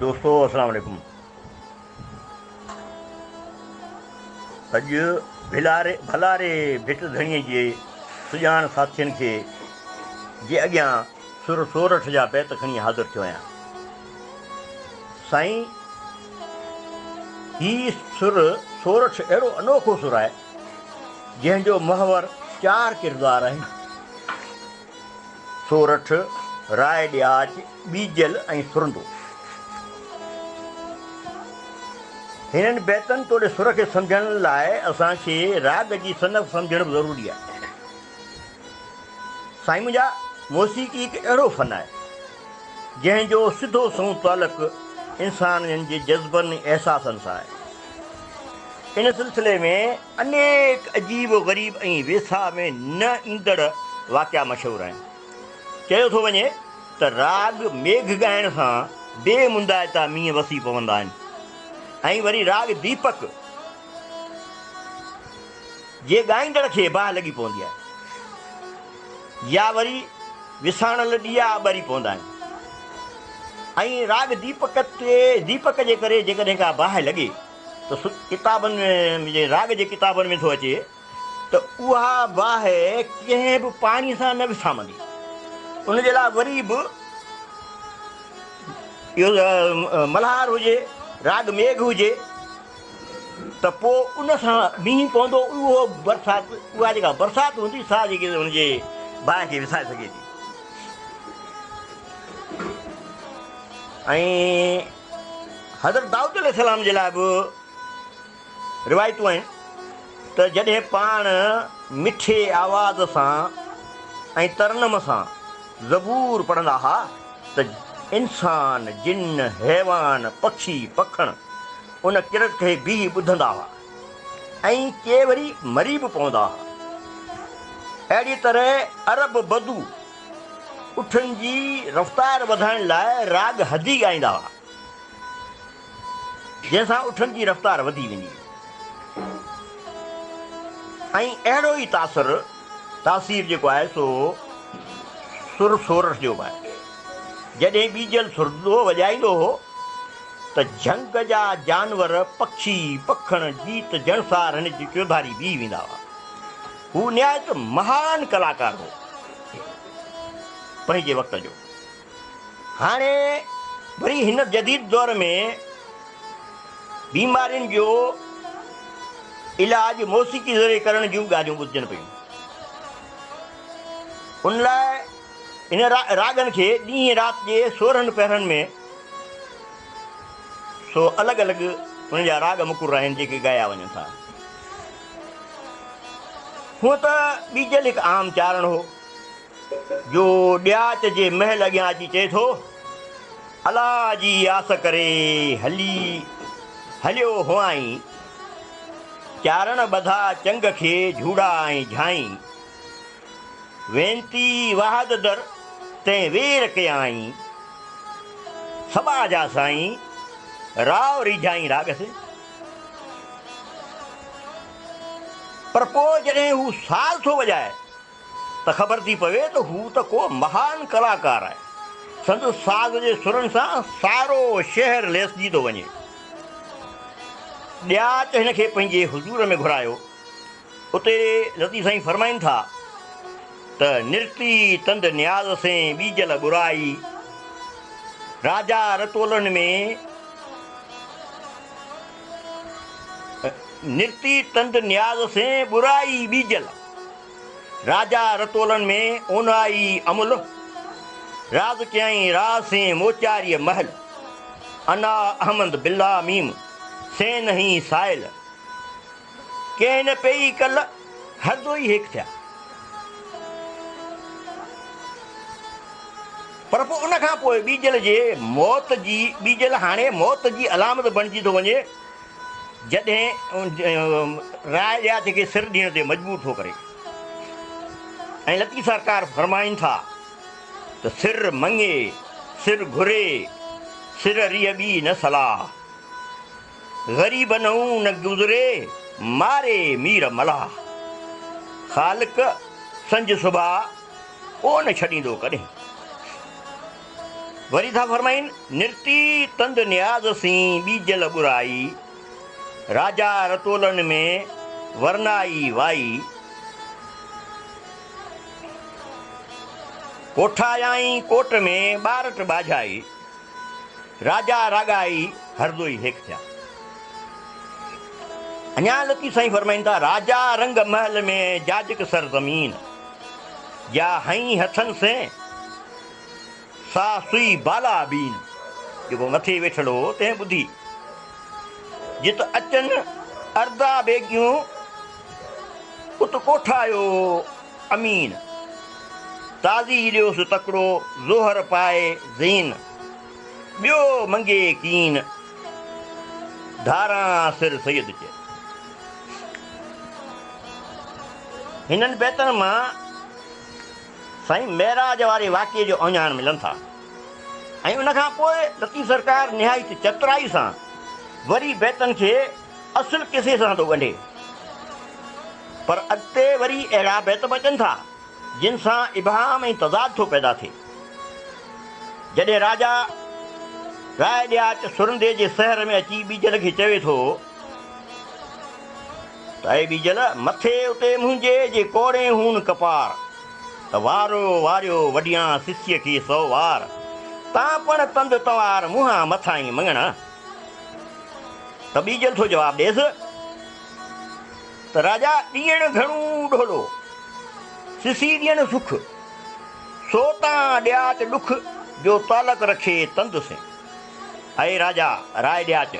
दोस्तों अस्सलाम वालेकुम। अॼु भलारे भिट धणीअ जे सुञाण साथियुनि खे जे अॻियां सुर सोरठ जा बैत खणी हाज़िर थियो आहियां। साईं, ही सुर सोरठ अहिड़ो अनोखो सुर आहे जंहिंजो महवर 4 किरदार आहिनि: सोरठ, राय ॾियाच, ॿीजल ऐं सुरंदो। हिननि बैतनि तोड़े सुर खे सम्झण लाइ असांखे राग जी सनफ़ सम्झणु बि ज़रूरी आहे। साईं मुंहिंजा, मौसीक़ी हिकु अहिड़ो फ़न आहे जंहिंजो सिधो संहुं तालुक़ु इंसाननि जे जज़्बनि एहसासनि सां आहे। इन सिलसिले में अनेक अजीब ग़रीब ऐं वेसा में न ईंदड़ वाक़िया मशहूरु आहिनि। चयो थो वञे त राग मेघ ॻाइण सां बेमुंदाइता मींहं वसी पवंदा आहिनि ऐं वरी राग दीपक जे ॻाईंदड़ खे बाहि लॻी पवंदी आहे, या वरी विसाणल ॾिया ॿरी पवंदा आहिनि। ऐं राग दीपक जे करे जेकॾहिं का बाहि लॻे त किताबनि में राग जे किताबनि में थो अचे त उहा बाहि कंहिं बि पाणीअ सां न विसामंदी। उनजे लाइ वरी बि इहो मल्हार हुजे, राग मेघ हुजे, त पोइ उन सां मींहुं पवंदो। उहो बरसाति, उहा जेका बरसाति हूंदी सा जेकी हुनजे बाहि खे विसाए सघे थी। ऐं हज़रत दाऊद अलैहिस्सलाम जे लाइ बि रिवायतूं आहिनि त जॾहिं पाण मिठे आवाज़ सां ऐं तरनम सां ज़बूर पढ़ंदा हुआ त इंसान, जिन, हैवान, पक्षी, पखण उन किरत खे बीह ॿुधंदा हुआ ऐं के वरी मरी बि पवंदा हुआ। अहिड़ी तरह अरब बदू उठनि जी रफ़्तार वधाइण लाइ राग हदी ॻाईंदा हुआ, जंहिंसां उठनि जी रफ़्तार वधी वेंदी। ऐं अहिड़ो ई तासीर जेको आहे सो सुर सोरठ जो बि आहे। जॾहिं ॿीजल सुरंदो वॼाईंदो हो त झंग जा जानवर, पक्षी, पखण, गीत, जणसार हिन जी चौधारी बीह वेंदा हुआ। हू निहायत महान कलाकार हो पंहिंजे वक़्त जो। हाणे वरी हिन जदीद दौर में बीमारियुनि जो इलाज मौसीक़ी ज़रिए करण जूं ॻाल्हियूं ॿुधजनि पियूं। उन लाइ इन रागनि खे ॾींहं राति जे 16 पहरनि में सो अलॻि अलॻि उन जा राग मुक़रर आहिनि जेके ॻाया वञनि था। हूअं त ॿीजल हिकु आम चारण हो जो ॾियाच जे महल अॻियां अची चए थो: अलाह जी आस करे हलियो हुआईं, चारण ॿधा चंग खे झूड़ा ऐं झाईं, वेनती वाहद दर तंहिं वेर कयाईं, सबा जा साईं राव रिझाईं राग से। पर पोइ जॾहिं हू साज़ थो वॼाए त ख़बर थी पवे त हू त को महान कलाकार आहे। संदसि साज़ जे सुरनि सां सारो शहर लेसजी थो वञे। ॾियाच हिन खे पंहिंजे हुज़ूर में घुरायो। उते लतीफ़ साईं फरमाइनि था त निर्ती तंद न्याज़ से ॿीजल बुराई, राजा रतोलनि में निर्ती तंद न्याज़ से बुराई ॿीजल, राजा रतोलनि में ओनाई अमुल, राज कयईं राज से मोचारीअ महल, अना अहमद बिल्ला मीम से नहीं साइल, कंहिं न पई कल हरदो ई हेठि थिया। पर पोइ उन खां पोइ ॿीजल हाणे मौत जी अलामत बणिजी थो वञे जॾहिं राय ॾियाच खे सिर ॾियण ते मजबूर थो करे। ऐं लतीफ़ सरकार फरमाइनि था त सिर मङे, सिर घुरे, सिर रिह ॿी न सलाह, ग़रीब नऊं न गुज़रे, मारे मीर मलाह, ख़ालिक संज सुबह ओ न छॾींदो कॾहिं। वरी था फरमाइन, निर्ती तंद न्याज़ सी बीजल बुराई, राजा रतोलन में वरनाई वाई, कोठायाई कोट में बारट बाझाई, राजा रागाई हरदोई हेक थिया। अञा लती साईं फरमाइनि था, राजा रंग महल में जाजक सरज़मीन, या हई हथन से सा सुई बाला बीन। जेको मथे वेठल हो तंहिं ॿुधी, जित अचनि अर्दा बेगियूं उत कोठायो अमीन, ताज़ी ॾियोसि तकिड़ो ज़ोहर पाए ज़ीन, ॿियो मंगे कीन धारां सिर सैद चए। हिननि बैतनि मां साईं मेराज वारे वाक़िए जो अञाण मिलनि था। ऐं उनखां पोइ लतीफ़ सरकार निहायत चतुराई सां वरी बैतनि खे असुल किसे सां थो ॻंढे। पर अॻिते वरी अहिड़ा बैत बचनि था जिन सां इबहाम ऐं तज़ाद थो पैदा थिए। जॾहिं राजा राय ॾियाच सुरंदे जे शहर में अची बीजल खे चवे थो त ऐं बीजल, मथे उते मुंहिंजे जे कोड़े हून कपार, त वारो वारियो वॾियां सिसीअ खे 100 वार, तव्हां पण तंद तवार मुंहां मथां ई मङण। त बीजल थो जवाबु ॾेसि त राजा ॾींहं घणो ढोलो, सिसी ॾियण सुख, सो तां ॾियाच ॾुख जो तालक रखे तंद से। ऐं राजा राय ॾियाच,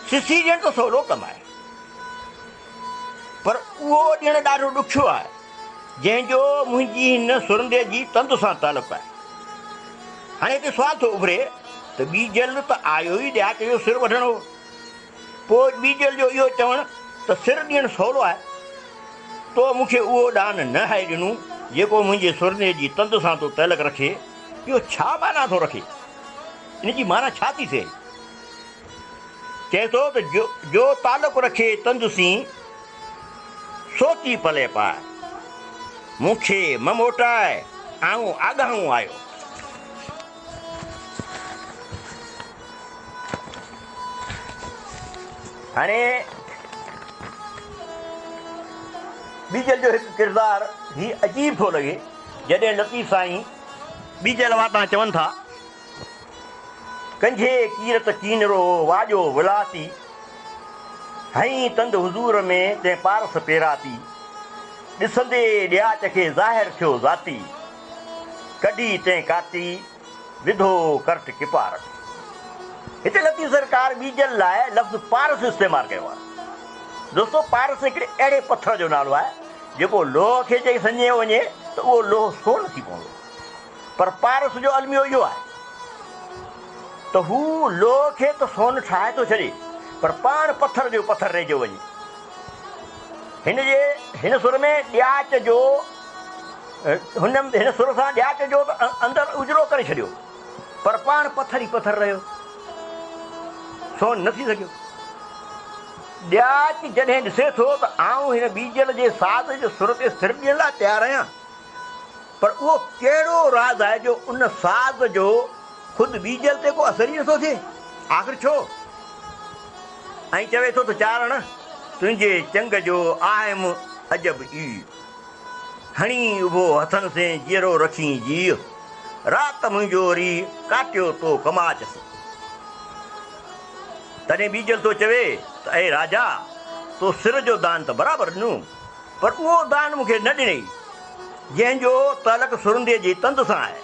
सिसी ॾियण त सवलो कमु आहे, पर उहो ॾियणु ॾाढो ॾुखियो आहे जंहिंजो मुंहिंजी हिन सुरंदे जी तंद सां तालुक़ु आहे। हाणे हिते सुवालु थो उभिरे त बीजल त आयो ई ॾियाच जो सिर वठणो, पोइ बीजल जो इहो चवणु त सिर ॾियणु सवलो आहे, तो मूंखे उहो दान न आहे ॾिनूं जेको मुंहिंजे सुरंदे जी तंद सां तो तालुक़ु रखे। इहो छा माना थो रखे? इन जी माना छा थी थिए? चए थो त जो तालुक़ु रखे तंद सी, सोची पले पाए, मूंखे म मोटाए आऊं आगाऊं आयो। हाणे बीजल जो हिकु किरदारु ही अजीब थो लॻे जॾहिं लतीफ़ साईं बीजल वाता चवनि था, कंझे कीरत कीनरो वाॼो विलाती, हई तंद हुज़ूर में तंहिं पारस पेराती, ॾिसंदे ॾियाच खे ज़ाहिर थियो ज़ाती, कढी तंहिं काती विधो कर्ट किपार। हिते लतीफ़ सरकार बीजल लाइ लफ़्ज़ पारस इस्तेमालु कयो आहे। दोस्तो, पारस हिकिड़े अहिड़े पथर जो नालो आहे जेको लोह खे चई सञियो वञे त उहो लोह सोन थी पवंदो, पर पारस जो अलमियो इहो आहे त हू लोह खे त सोन ठाहे थो छॾे, पर पाण पथर जो पथर रहिजी वञे। हिन सुर में ॾियाच जो हिन सुर सां ॾियाच जो त अंदरि उजड़ो करे छॾियो, पर पाण पथर ई पथर रहियो, सोन न थी सघियो। ॾियाच जॾहिं ॾिसे थो त आऊं हिन बीजल जे साज़ जो सुर ते सिर ॾियण लाइ तयारु आहियां, पर उहो कहिड़ो राज़ आहे जो उन साज़ जो ख़ुदि बीजल ते को असर ई नथो थिए? आख़िर छो? ऐं चवे थो त चारण तुंहिंजे चंग जो आहिम अजब ई, हणी उभो हथनि से जीअरो रखी जीउ, राति मुंहिंजो री काटियो तो कमाचसि। तॾहिं बीजल थो चवे त ऐं राजा, तो सिर जो दान त बराबरि ॾिनो, पर उहो दान मूंखे न ॾिनई जंहिंजो तालुक़ु सुरंदे जी तंद सां आहे।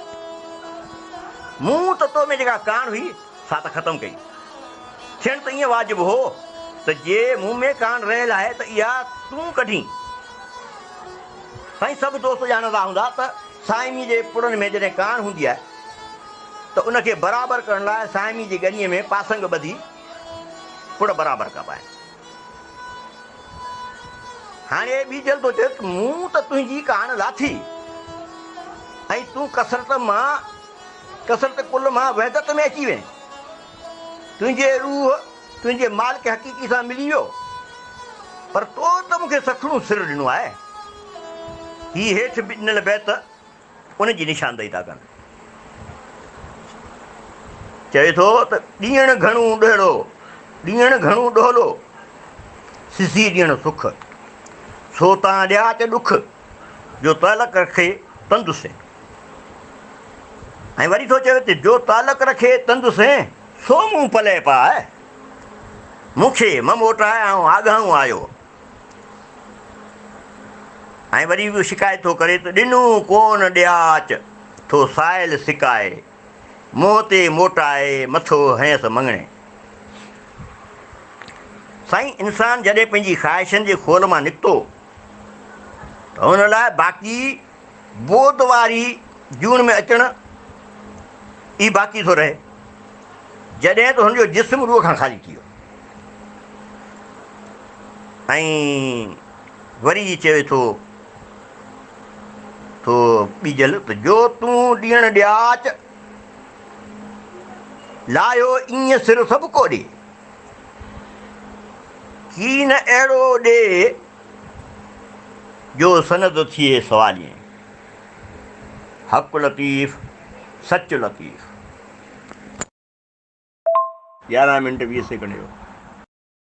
मूं त तो में जेका कान हुई सा त ख़तमु कई। थियणु त ईअं वाजिबु हो त जे मूं में कान रहियल आहे त इहा तूं कढी। साईं सभु दोस्त ॼाणंदा हूंदा त साइमी जे पुड़नि में जॾहिं कान हूंदी आहे त उनखे बराबरि करण लाइ साइमी जी ॻनीअ में पासंग ॿधी पुड़ बराबरि कबा आहिनि। हाणे बीजल थो चए मूं त तुंहिंजी कान लाथी ऐं तूं कसरत कुल मां वहदत में अची वएं, तुंहिंजे रूह तुंहिंजे माल खे हक़ीक़ी सां मिली वियो, पर तो त मूंखे सखणो सिर ॾिनो आहे। ही हेठि ॾिनल बैत उन जी निशानदेही था कनि। चए थो त ॾियणु घणो ॾोहिड़ो, ॾियणु घणो ॾोहलो, सिसी ॾियणु सुख, सो तव्हां ॾिया च ॾुख, जो तालक रखे तंदुसे। ऐं वरी थो चवे त जो तालक रखे तंदुसे, सो मूं पले पाए, मूंखे म मोटाए ऐं आगाऊं आयो। ऐं वरी बि शिकायत थो करे त ॾिनो कोन ॾियाच, थो साइल सिकाए, मुंहं ते मोटाए मथो हयसि मङणे। साईं, इंसानु जॾहिं पंहिंजी ख़्वाहिशनि जे खोल मां निकितो त हुन लाइ बाक़ी बोध वारी जून में अचणु ई बाक़ी थो रहे, जॾहिं त हुनजो जिस्म रूह खां ख़ाली थी वियो। ऐं वरी चवे थो ॿीजल त जो तूं ॾियणु ॾियाच, लाहियो ईअं सिर सभु को ॾे, की न अहिड़ो ॾे जो सनद थिए सवालिए। हक़ लतीफ़, सच लतीफ़। 11 मिंट 20 सेकंड जो।